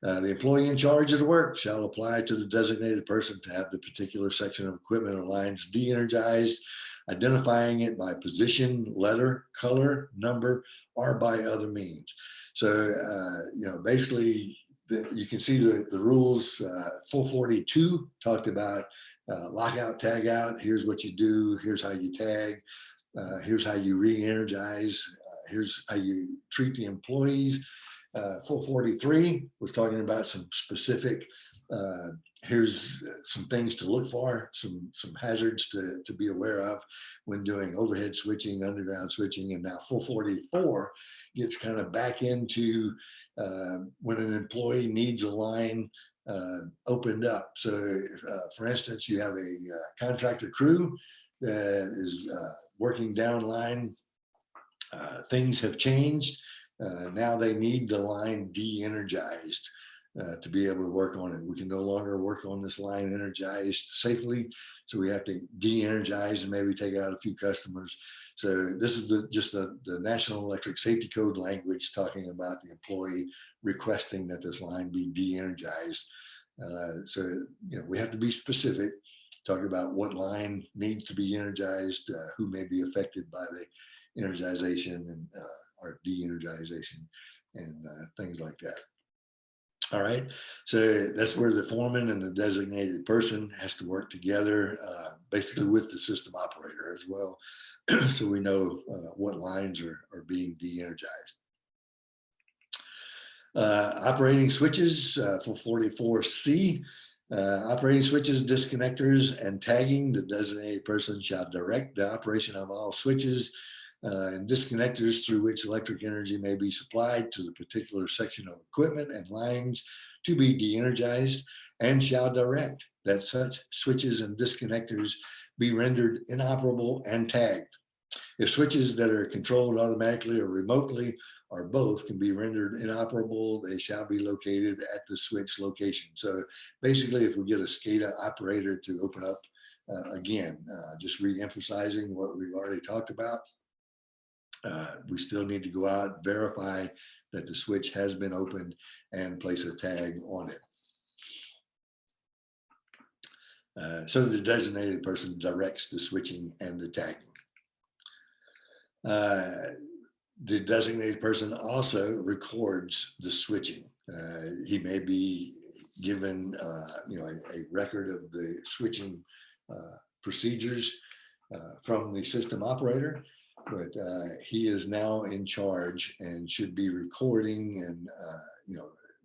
The employee in charge of the work shall apply to the designated person to have the particular section of equipment or lines de-energized, identifying it by position, letter, color, number, or by other means. So, basically, you can see the rules. 442 talked about lockout, tagout. Here's what you do. Here's how you tag. Here's how you re-energize. Here's how you treat the employees. 443 was talking about some specific, here's some things to look for, some hazards to be aware of when doing overhead switching, underground switching. And now 444 gets kind of back into when an employee needs a line opened up. So for instance, you have a contractor crew that is working downline. Things have changed. Now they need the line de-energized to be able to work on it. We can no longer work on this line energized safely, so we have to de-energize and maybe take out a few customers. So this is just the National Electric Safety Code language talking about the employee requesting that this line be de-energized. So we have to be specific, talk about what line needs to be energized, who may be affected by the energization and or de-energization and things like that. All right, so that's where the foreman and the designated person has to work together, basically with the system operator as well, so we know what lines are being de-energized. Operating switches for 44C. Operating switches, disconnectors, and tagging. The designated person shall direct the operation of all switches and disconnectors through which electric energy may be supplied to the particular section of equipment and lines to be de-energized, and shall direct that such switches and disconnectors be rendered inoperable and tagged. If switches that are controlled automatically or remotely or both can be rendered inoperable, they shall be located at the switch location. So basically, if we get a SCADA operator to open up, again, just re-emphasizing what we've already talked about, we still need to go out, verify that the switch has been opened, and place a tag on it. So the designated person directs the switching and the tagging. The designated person also records the switching. He may be given a record of the switching procedures from the system operator, but he is now in charge and should be recording and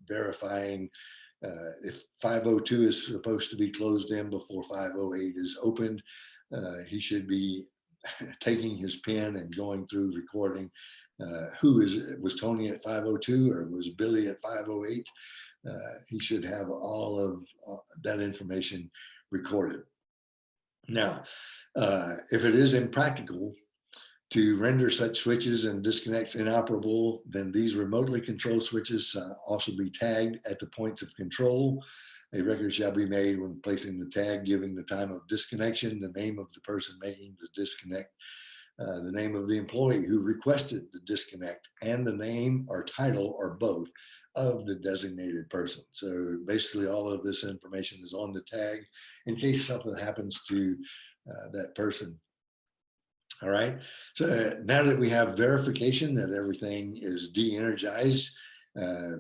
verifying if 502 is supposed to be closed in before 508 is opened. He should be taking his pen and going through recording was Tony at 502 or was Billy at 508. He should have all of that information recorded. Now, if it is impractical To render such switches and disconnects inoperable, then these remotely controlled switches also be tagged at the points of control. A record shall be made when placing the tag, giving the time of disconnection, the name of the person making the disconnect, the name of the employee who requested the disconnect, and the name or title or both of the designated person. So basically all of this information is on the tag in case something happens to that person. All right, so now that we have verification that everything is de-energized,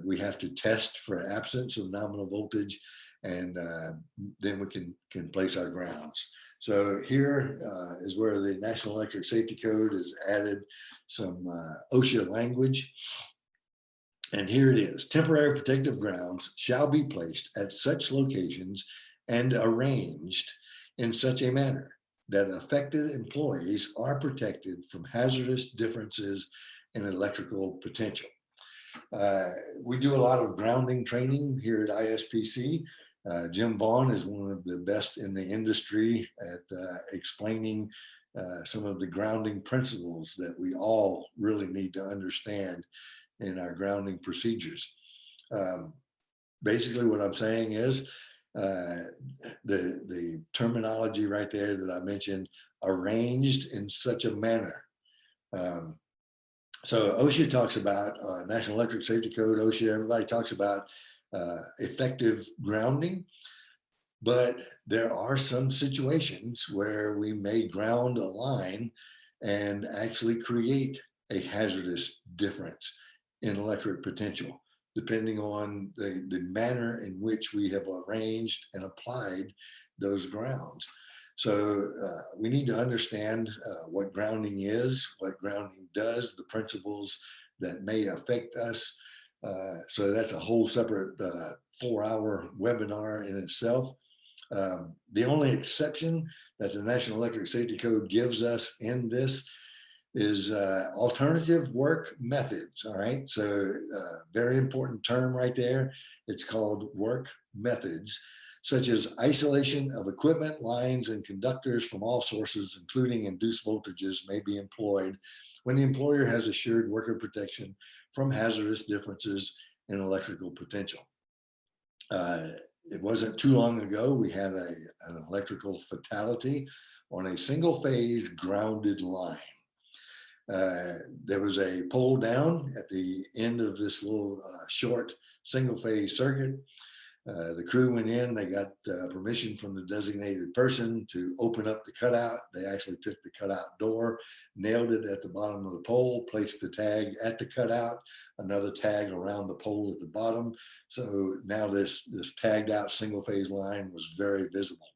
we have to test for absence of nominal voltage, and then we can place our grounds. So here is where the National Electric Safety Code has added some OSHA language. And here it is: temporary protective grounds shall be placed at such locations and arranged in such a manner that affected employees are protected from hazardous differences in electrical potential. We do a lot of grounding training here at ISPC. Jim Vaughn is one of the best in the industry at explaining some of the grounding principles that we all really need to understand in our grounding procedures. Basically what I'm saying is the terminology right there that I mentioned, arranged in such a manner. So OSHA talks about, National Electric Safety Code, OSHA, everybody talks about effective grounding, but there are some situations where we may ground a line and actually create a hazardous difference in electric potential, depending on the manner in which we have arranged and applied those grounds. So we need to understand what grounding is, what grounding does, the principles that may affect us. So that's a whole separate 4-hour webinar in itself. The only exception that the National Electric Safety Code gives us in this is alternative work methods. All right, so very important term right there. It's called work methods, such as isolation of equipment, lines, and conductors from all sources, including induced voltages, may be employed when the employer has assured worker protection from hazardous differences in electrical potential. It wasn't too long ago, we had an electrical fatality on a single phase grounded line. There was a pole down at the end of this little short single phase circuit. The crew went in, they got permission from the designated person to open up the cutout. They actually took the cutout door, nailed it at the bottom of the pole, placed the tag at the cutout, another tag around the pole at the bottom. So now this tagged out single phase line was very visible.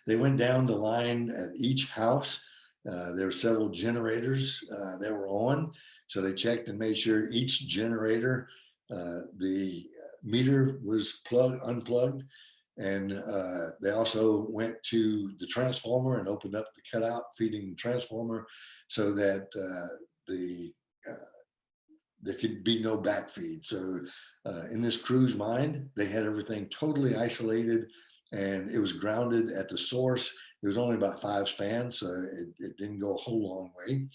They went down the line at each house. There were several generators that were on. So they checked and made sure each generator, the meter was unplugged. And they also went to the transformer and opened up the cutout feeding the transformer so that there could be no backfeed. So in this crew's mind, they had everything totally isolated and it was grounded at the source. It was only about 5 spans, so it didn't go a whole long way.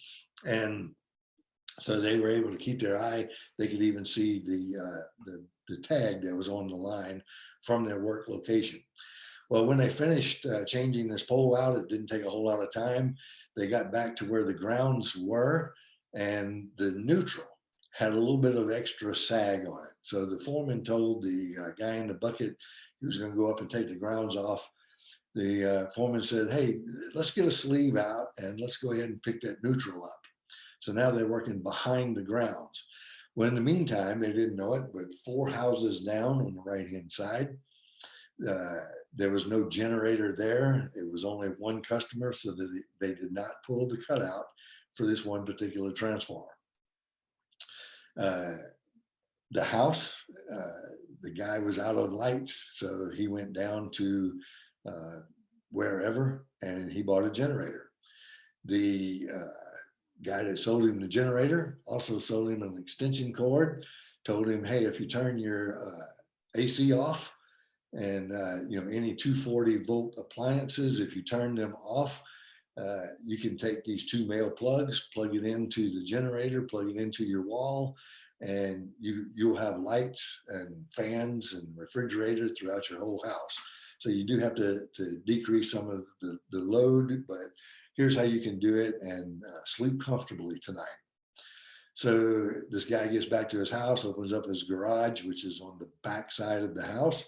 And so they were able to keep their eye. They could even see the tag that was on the line from their work location. Well, when they finished changing this pole out, it didn't take a whole lot of time. They got back to where the grounds were, and the neutral had a little bit of extra sag on it. So the foreman told the guy in the bucket he was going to go up and take the grounds off. The foreman said, hey, let's get a sleeve out and let's go ahead and pick that neutral up. So now they're working behind the grounds. Well, in the meantime, they didn't know it, but 4 houses down on the right-hand side, there was no generator there. It was only one customer, so that they did not pull the cutout for this one particular transformer. The house, the guy was out of lights, so he went down to wherever and he bought a generator. The guy that sold him the generator also sold him an extension cord, told him, hey, if you turn your AC off and any 240 volt appliances, if you turn them off, You can take these two male plugs, plug it into the generator, plug it into your wall, and you'll have lights and fans and refrigerator throughout your whole house. So you do have to decrease some of the load, but here's how you can do it and sleep comfortably tonight. So this guy gets back to his house, opens up his garage, which is on the back side of the house,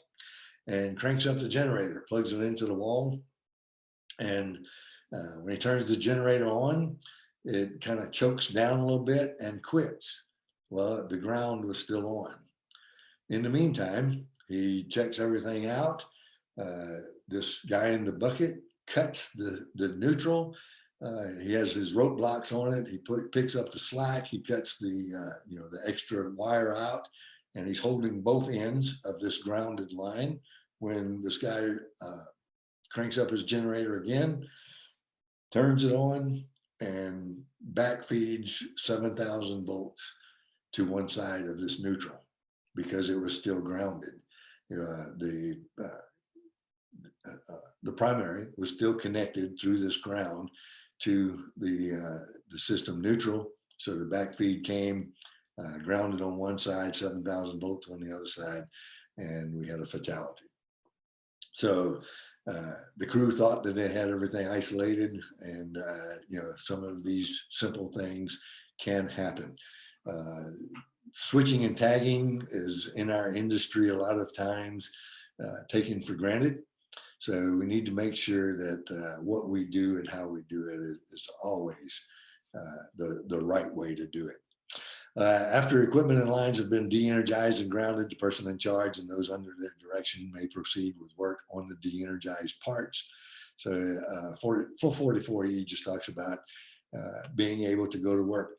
and cranks up the generator, plugs it into the wall. And when he turns the generator on, it kind of chokes down a little bit and quits. Well, the ground was still on. In the meantime, he checks everything out. This guy in the bucket cuts the neutral. He has his rope blocks on it. He picks up the slack. He cuts the extra wire out, and he's holding both ends of this grounded line. When this guy cranks up his generator again, turns it on, and back feeds 7,000 volts to one side of this neutral because it was still grounded. The primary was still connected through this ground to the system neutral. So the back feed came, grounded on one side, 7,000 volts on the other side, and we had a fatality. So the crew thought that they had everything isolated, and some of these simple things can happen. Switching and tagging is in our industry a lot of times taken for granted. So we need to make sure that what we do and how we do it is always the right way to do it. After equipment and lines have been de-energized and grounded, the person in charge and those under their direction may proceed with work on the de-energized parts. So 444E just talks about being able to go to work.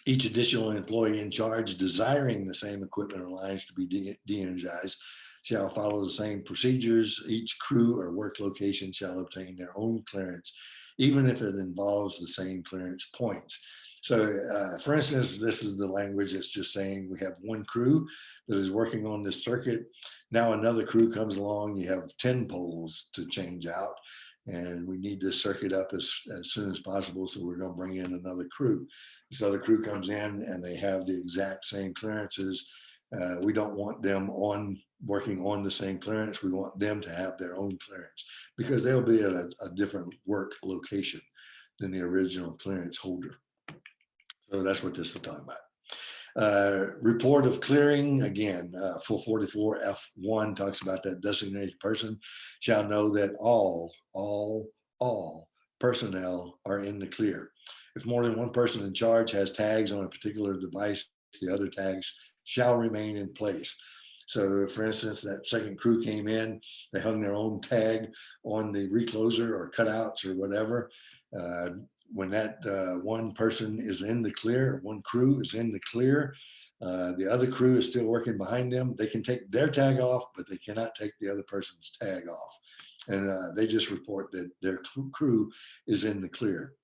Each additional employee in charge desiring the same equipment or lines to be de-energized shall follow the same procedures. Each crew or work location shall obtain their own clearance, even if it involves the same clearance points. So for instance, this is the language that's just saying we have one crew that is working on this circuit. Now another crew comes along, you have 10 poles to change out, and we need this circuit up as soon as possible. So we're going to bring in another crew. This other crew comes in and they have the exact same clearances. We don't want them working on the same clearance. We want them to have their own clearance because they'll be at a different work location than the original clearance holder. So that's what this is talking about. Report of clearing, again, 444F1 talks about that designated person shall know that all personnel are in the clear. If more than one person in charge has tags on a particular device, the other tags shall remain in place. So for instance, that second crew came in, they hung their own tag on the recloser or cutouts or whatever. When that one person is in the clear, one crew is in the clear, the other crew is still working behind them. They can take their tag off, but they cannot take the other person's tag off. And they just report that their crew is in the clear.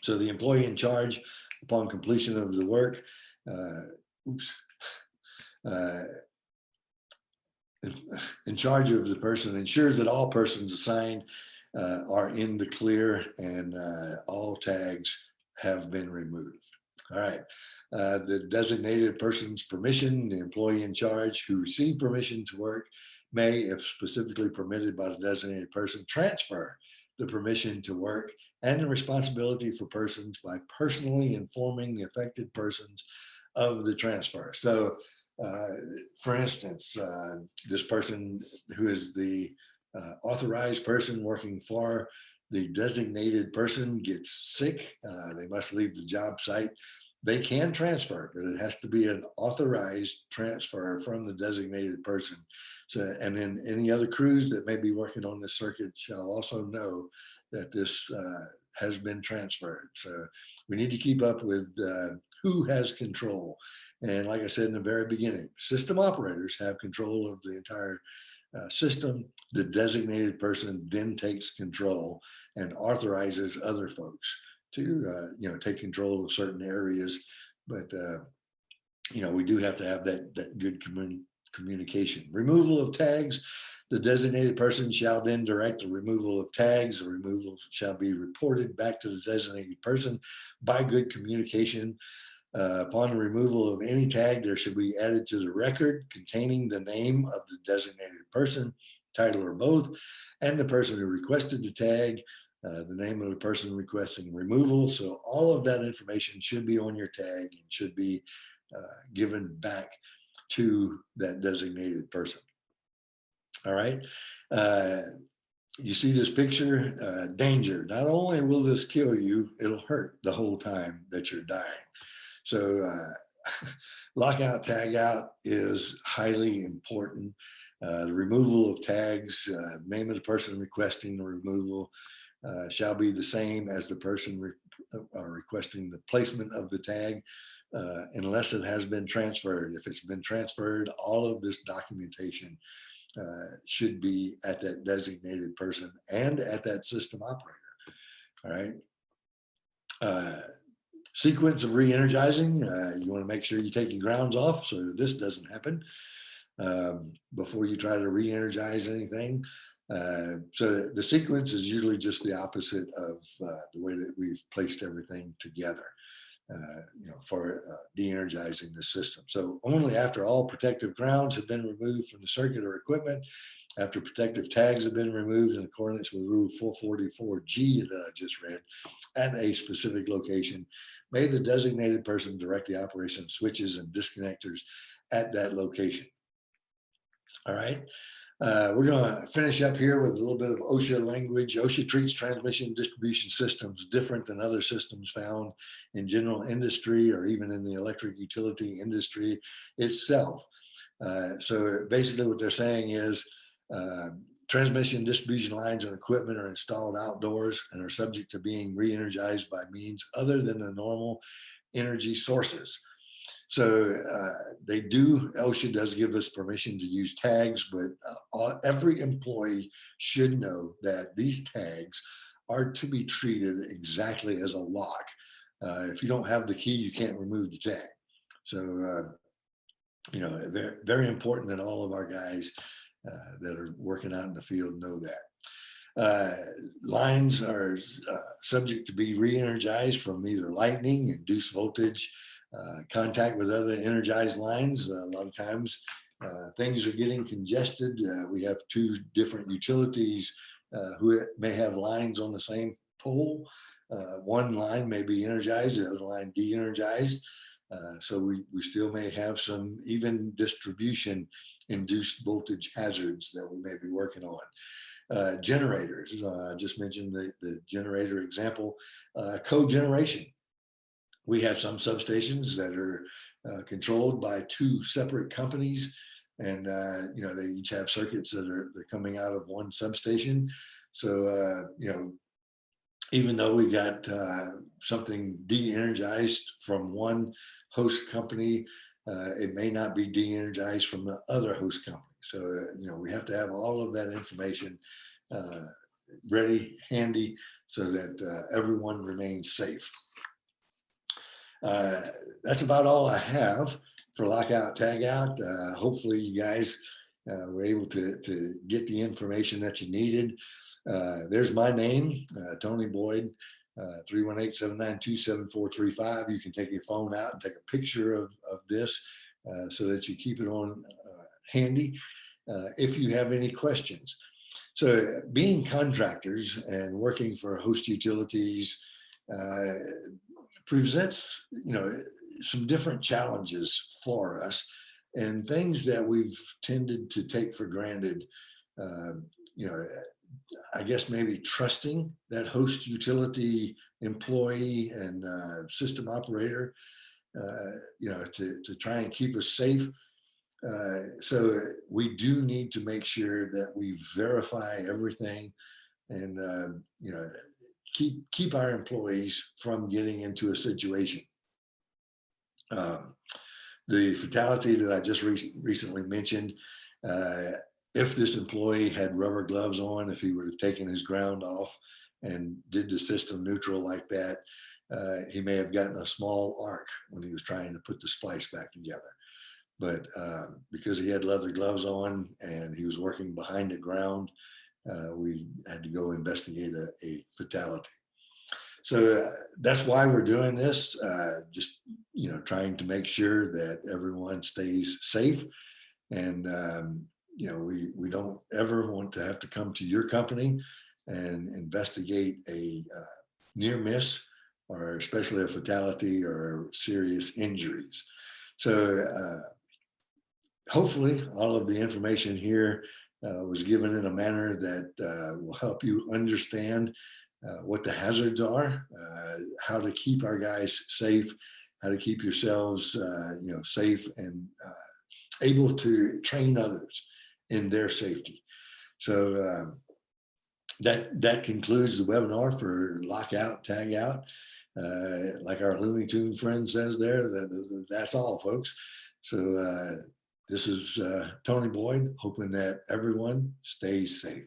So the employee in charge, upon completion of the work, in charge of the person ensures that all persons assigned are in the clear and all tags have been removed. All right. The designated person's permission, the employee in charge who received permission to work may, if specifically permitted by the designated person, transfer the permission to work and the responsibility for persons by personally informing the affected persons of the transfer. So for instance, this person who is the authorized person working for the designated person gets sick, they must leave the job site. They can transfer, but it has to be an authorized transfer from the designated person. So, and then any other crews that may be working on this circuit shall also know that this has been transferred. So we need to keep up with who has control. And like I said in the very beginning, system operators have control of the entire system. The designated person then takes control and authorizes other folks to take control of certain areas. But we do have to have that good communication. Removal of tags The designated person shall then direct the removal of tags. The removal shall be reported back to the designated person by good communication. Upon the removal of any tag, there should be added to the record containing the name of the designated person, title or both, and the person who requested the tag, the name of the person requesting removal. So all of that information should be on your tag and should be given back to that designated person. All right. You see this picture, danger. Not only will this kill you, it'll hurt the whole time that you're dying. So lockout, tagout is highly important. The removal of tags, name of the person requesting the removal shall be the same as the person requesting the placement of the tag, unless it has been transferred. If it's been transferred, all of this documentation should be at that designated person and at that system operator. All right. Sequence of re-energizing. You want to make sure you're taking grounds off so this doesn't happen before you try to re-energize anything. So the sequence is usually just the opposite of the way that we've placed everything together. For de-energizing the system. So only after all protective grounds have been removed from the circuit or equipment, after protective tags have been removed in accordance with Rule 444G that I just read, at a specific location, may the designated person direct the operation of switches and disconnectors at that location. All right. We're going to finish up here with a little bit of OSHA language. OSHA treats transmission distribution systems different than other systems found in general industry or even in the electric utility industry itself. So basically what they're saying is transmission distribution lines and equipment are installed outdoors and are subject to being re-energized by means other than the normal energy sources. So OSHA does give us permission to use tags, but every employee should know that these tags are to be treated exactly as a lock. If you don't have the key, you can't remove the tag. So, very, very important that all of our guys that are working out in the field know that. Lines are subject to be re-energized from either lightning, induced voltage, contact with other energized lines. A lot of times things are getting congested. We have two different utilities who may have lines on the same pole. One line may be energized, the other line de-energized. So we still may have some even distribution induced voltage hazards that we may be working on. Generators, I just mentioned the generator example, cogeneration. We have some substations that are controlled by two separate companies, and they each have circuits that are coming out of one substation. So even though we got something de-energized from one host company, it may not be de-energized from the other host company. So we have to have all of that information ready, handy, so that everyone remains safe. That's about all I have for lockout, tagout. Hopefully you guys were able to get the information that you needed. There's my name, Tony Boyd, 318-792-7435. You can take your phone out and take a picture of this so that you keep it on handy if you have any questions. So being contractors and working for host utilities presents, some different challenges for us and things that we've tended to take for granted. I guess maybe trusting that host utility employee and system operator, to try and keep us safe. So we do need to make sure that we verify everything and, keep our employees from getting into a situation. The fatality that I just recently mentioned, if this employee had rubber gloves on, if he would have taken his ground off and did the system neutral like that, he may have gotten a small arc when he was trying to put the splice back together. but because he had leather gloves on and he was working behind the ground, we had to go investigate a fatality. So that's why we're doing this, just, trying to make sure that everyone stays safe. And, we don't ever want to have to come to your company and investigate a near miss, or especially a fatality or serious injuries. So hopefully all of the information here was given in a manner that will help you understand what the hazards are, how to keep our guys safe, how to keep yourselves, safe and able to train others in their safety. So that concludes the webinar for Lockout, Tagout. Like our Looney Tune friend says there, that's all, folks. So this is Tony Boyd, hoping that everyone stays safe.